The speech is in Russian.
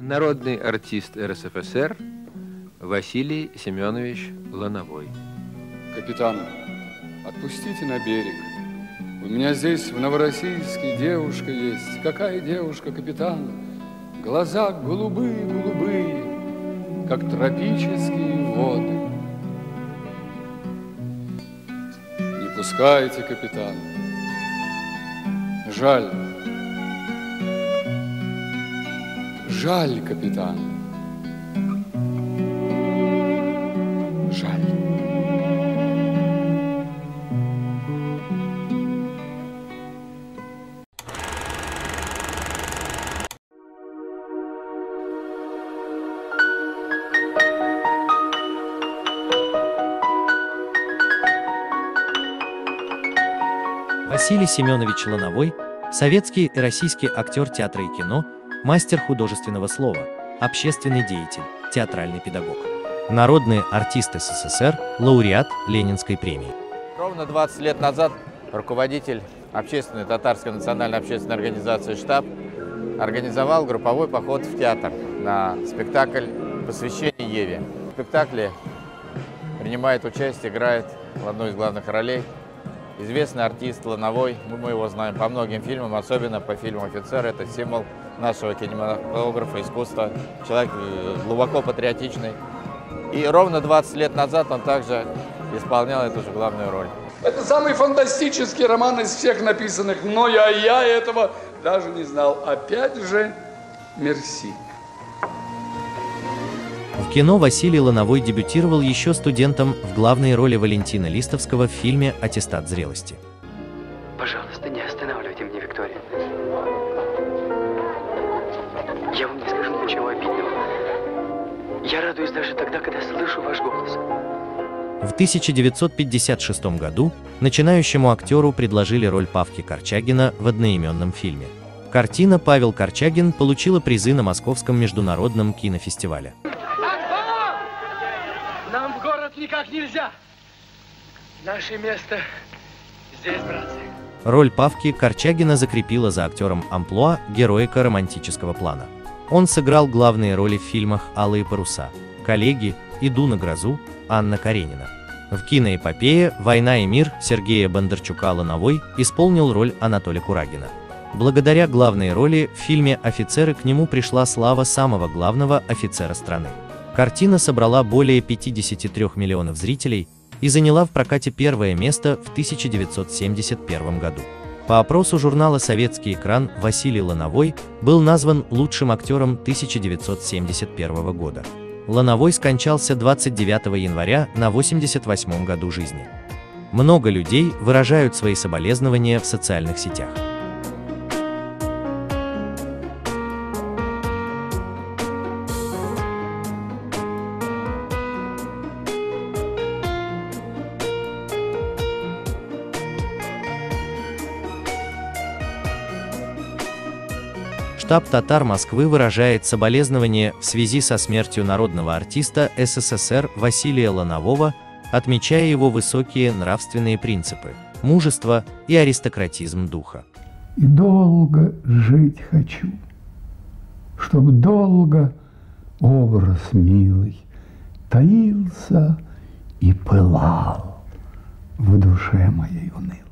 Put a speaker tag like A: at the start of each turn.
A: Народный артист РСФСР Василий Семенович Лановой.
B: Капитан, отпустите на берег. У меня здесь, в Новороссийске, девушка есть. Какая девушка, капитан? Глаза голубые-голубые, как тропические воды. Не пускайте, капитан. Жаль. Жаль, капитан. Жаль.
C: Василий Семенович Лановой – советский и российский актер театра и кино, мастер художественного слова, общественный деятель, театральный педагог. Народный артист СССР, лауреат Ленинской премии.
D: Ровно 20 лет назад руководитель общественной татарской национальной общественной организации «Штаб» организовал групповой поход в театр на спектакль «Посвящение Еве». В спектакле принимает участие, играет в одной из главных ролей известный артист Лановой. Мы его знаем по многим фильмам, особенно по фильму «Офицер». Это символ нашего кинематографа, искусства, человек глубоко патриотичный. И ровно 20 лет назад он также исполнял эту же главную роль.
B: Это самый фантастический роман из всех написанных мной, а я этого даже не знал. Опять же, мерси.
C: В кино Василий Лановой дебютировал еще студентом в главной роли Валентина Листовского в фильме «Аттестат зрелости».
E: Пожалуйста, не останавливайте меня, Виктория. Я вам не скажу ничего обидного. Я радуюсь даже тогда, когда слышу ваш голос.
C: В 1956 году начинающему актеру предложили роль Павки Корчагина в одноименном фильме. Картина «Павел Корчагин» получила призы на Московском международном кинофестивале.
F: Нам в город никак нельзя. Наше место здесь, братцы.
C: Роль Павки Корчагина закрепила за актером амплуа героика романтического плана. Он сыграл главные роли в фильмах «Алые паруса», «Коллеги», «Иду на грозу», «Анна Каренина». В киноэпопее «Война и мир» Сергея Бондарчука Лановой исполнил роль Анатолия Курагина. Благодаря главной роли в фильме «Офицеры» к нему пришла слава самого главного офицера страны. Картина собрала более 53 миллионов зрителей и заняла в прокате первое место в 1971 году. По опросу журнала «Советский экран» Василий Лановой был назван лучшим актером 1971 года. Лановой скончался 29 января на 88 году жизни. Много людей выражают свои соболезнования в социальных сетях. Штаб татар Москвы выражает соболезнования в связи со смертью народного артиста СССР Василия Ланового, отмечая его высокие нравственные принципы, мужество и аристократизм духа.
G: И долго жить хочу, чтоб долго образ милый таился и пылал в душе моей унылой.